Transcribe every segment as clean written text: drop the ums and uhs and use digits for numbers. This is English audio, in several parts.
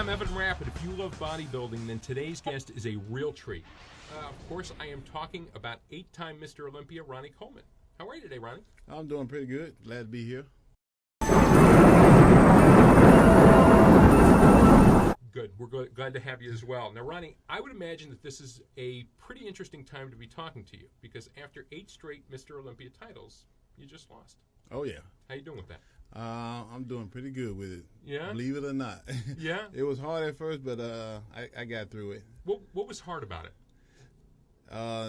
I'm Evan Rapid. If you love bodybuilding, then today's guest is a real treat. Of course, I am talking about 8-time Mr. Olympia, Ronnie Coleman. How are you today, Ronnie? I'm doing pretty good. Glad to be here. Good. We're glad to have you as well. Now, Ronnie, I would imagine that this is a pretty interesting time to be talking to you because after 8 straight Mr. Olympia titles, you just lost. Oh, yeah. How you doing with that? I'm doing pretty good with it. Yeah? Believe it or not. Yeah? It was hard at first, but I got through it. What was hard about it?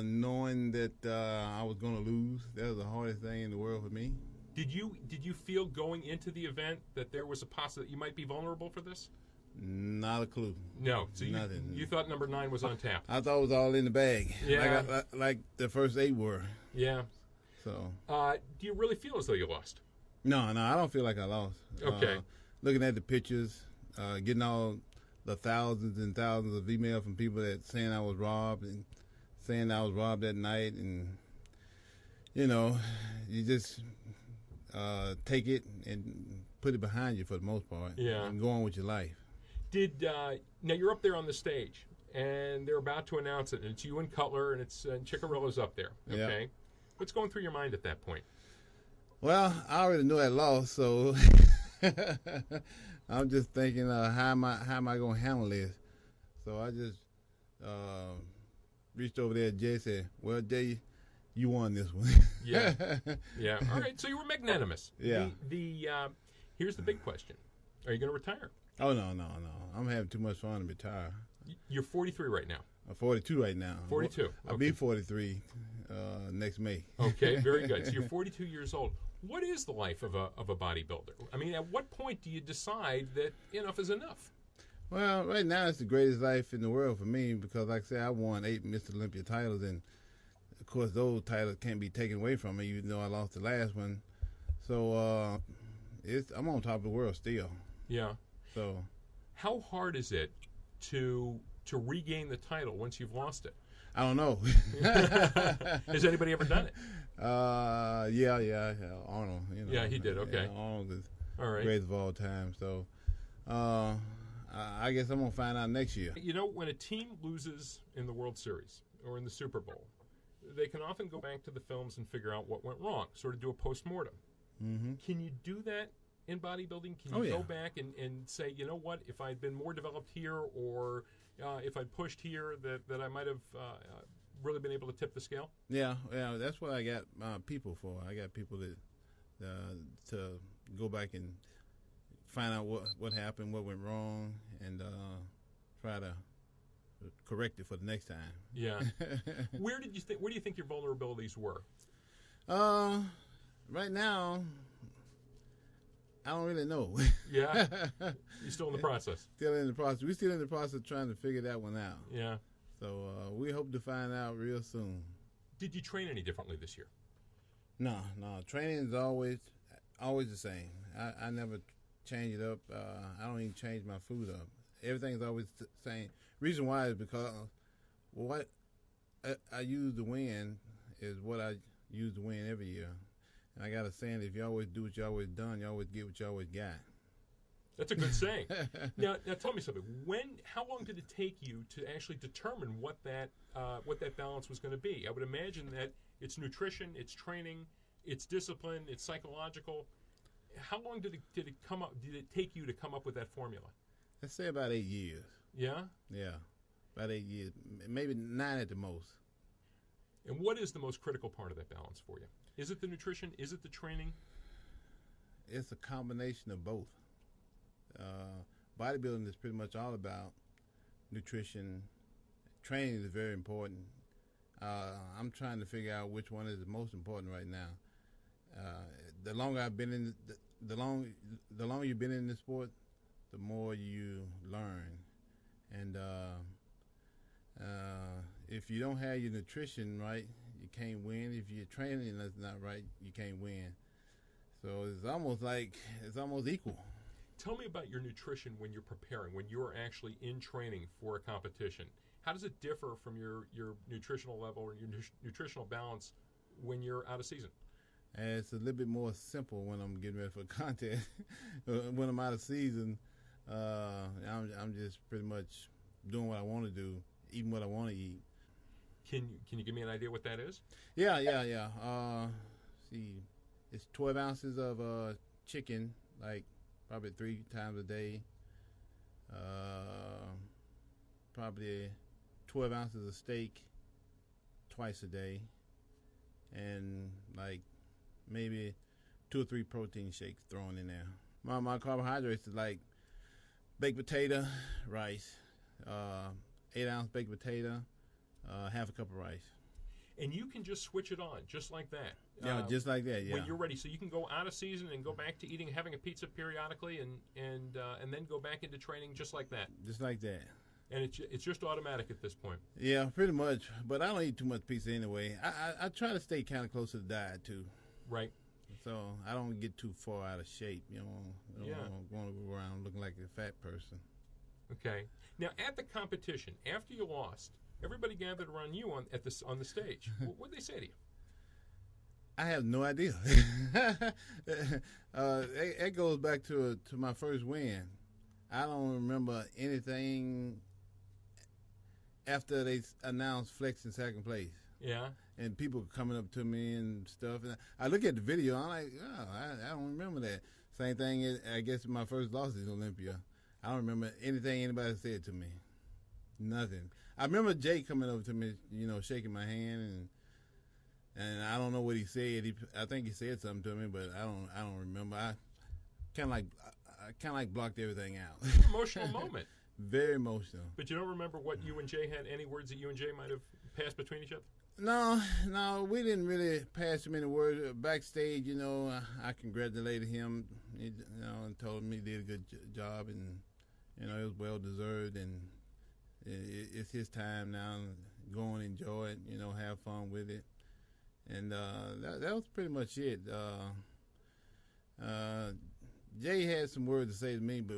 Knowing that I was going to lose, that was the hardest thing in the world for me. Did you feel going into the event that there was a possibility you might be vulnerable for this? Not a clue. No. So Nothing. You thought number 9 was on tap. I thought it was all in the bag. Yeah. Like the first 8 were. Yeah. So. Do you really feel as though you lost? No, I don't feel like I lost. Okay. Looking at the pictures, getting all the thousands and thousands of emails from people that saying I was robbed and saying I was robbed that night, and you just take it and put it behind you for the most part. Yeah. And go on with your life. Now you're up there on the stage, and they're about to announce it, and it's you and Cutler, and it's Chickarilla's up there. Okay. Yeah. What's going through your mind at that point? Well, I already knew I lost, so I'm just thinking, how am I gonna handle this? So I just reached over there. Jay said, "Well, Jay, you won this one." Yeah, yeah. All right. So you were magnanimous. Yeah. Here's the big question: are you going to retire? Oh no! I'm having too much fun to retire. You're 43 right now. I'm 42 right now. 42. I'll be 43 next May. Okay, very good. So you're 42 years old. What is the life of a bodybuilder? I mean, at what point do you decide that enough is enough? Well, right now it's the greatest life in the world for me because, like I said, I won 8 Mr. Olympia titles, and of course those titles can't be taken away from me, even though I lost the last one. So I'm on top of the world still. Yeah. So how hard is it to regain the title once you've lost it? I don't know. Has anybody ever done it? Yeah, Arnold. Yeah, he did. Okay. Yeah, Arnold is all right. Greatest of all time. So I guess I'm gonna find out next year. You know, when a team loses in the World Series or in the Super Bowl, they can often go back to the films and figure out what went wrong, sort of do a postmortem. Mm-hmm. Can you do that in bodybuilding? Can you go back and say, you know what, if I'd been more developed here, or if I'd pushed here, that I might have really been able to tip the scale? Yeah, that's what I got people for. I got people that to go back and find out what happened, what went wrong, and try to correct it for the next time. Yeah. Where do you think your vulnerabilities were? Right now, I don't really know. Yeah? You're still in the process? Still in the process. We're still in the process of trying to figure that one out. Yeah. So we hope to find out real soon. Did you train any differently this year? No. Training is always the same. I never change it up. I don't even change my food up. Everything's always the same. Reason why is because what I use to win is what I use to win every year. And I got a saying, if you always do what you always done, you always get what you always got. That's a good saying. Now tell me something. How long did it take you to actually determine what that balance was going to be? I would imagine that it's nutrition, it's training, it's discipline, it's psychological. How long did it come up? Did it take you to come up with that formula? Let's say about 8 years. Yeah. Yeah, about 8 years, maybe 9 at the most. And what is the most critical part of that balance for you? Is it the nutrition? Is it the training? It's a combination of both. Bodybuilding is pretty much all about nutrition. Training is very important. I'm trying to figure out which one is the most important right now. The longer I've been in, the longer you've been in the sport, the more you learn. And if you don't have your nutrition right, you can't win. If your training is not right, you can't win. So it's almost equal. Tell me about your nutrition when you're preparing, when you're actually in training for a competition. How does it differ from your nutritional level or your nutritional balance when you're out of season? And it's a little bit more simple when I'm getting ready for a contest. When I'm out of season, I'm just pretty much doing what I want to do, eating what I want to eat. Can you give me an idea what that is? Yeah. See, it's 12 ounces of chicken, like probably 3 times a day. Probably 12 ounces of steak twice a day, and like maybe 2 or 3 protein shakes thrown in there. My carbohydrates is like baked potato, rice, 8-ounce baked potato, half a cup of rice. And you can just switch it on, just like that. Yeah, just like that. Yeah. When you're ready, so you can go out of season and go back to having a pizza periodically, and then go back into training just like that. Just like that. And it's just automatic at this point. Yeah, pretty much. But I don't eat too much pizza anyway. I try to stay kind of close to the diet too. Right. So I don't get too far out of shape. You know, I don't want to go around looking like a fat person. Okay. Now at the competition, after you lost, everybody gathered around you on the stage. What did they say to you? I have no idea. It goes back to my first win. I don't remember anything after they announced Flex in second place. Yeah. And people coming up to me and stuff. And I look at the video, I'm like, oh, I don't remember that. Same thing, I guess, my first loss is Olympia. I don't remember anything anybody said to me. Nothing. I remember Jay coming over to me, shaking my hand, and I don't know what he said. I think he said something to me, but I don't remember. I kind of like blocked everything out. Emotional moment. Very emotional. But you don't remember what you and Jay had, any words that you and Jay might have passed between each other? No, we didn't really pass too many words. Backstage, I congratulated him, and told him he did a good job, and, it was well deserved, and it's his time now. Go and enjoy it, have fun with it. And that was pretty much it. Jay had some words to say to me, but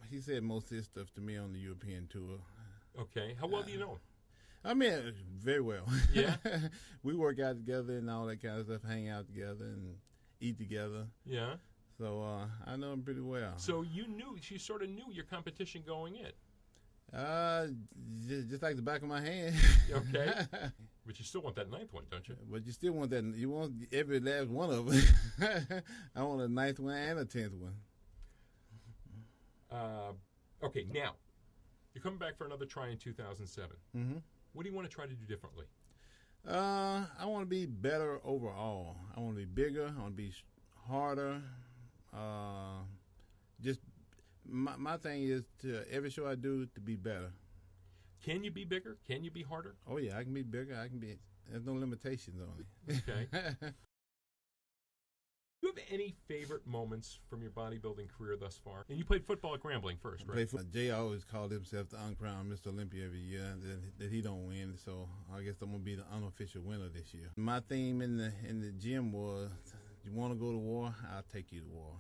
he said most of his stuff to me on the European tour. Okay. How well do you know him? I mean, very well. Yeah? We work out together and all that kind of stuff, hang out together and eat together. Yeah. So I know him pretty well. So she sort of knew your competition going in. Just like the back of my hand. Okay. But you still want that 9th one, don't you? But you still want that. You want every last one of them. I want a 9th one and a 10th one. Okay, now, you're coming back for another try in 2007. Mm-hmm. What do you want to try to do differently? I want to be better overall. I want to be bigger. I want to be harder. Just my thing is to every show I do to be better. Can you be bigger? Can you be harder? Oh yeah, I can be bigger. There's no limitations on it. Okay. Do you have any favorite moments from your bodybuilding career thus far? And you played football at Grambling first, right? Jay always called himself the uncrowned Mr. Olympia every year, that he don't win. So I guess I'm gonna be the unofficial winner this year. My theme in the gym was, you want to go to war? I'll take you to war.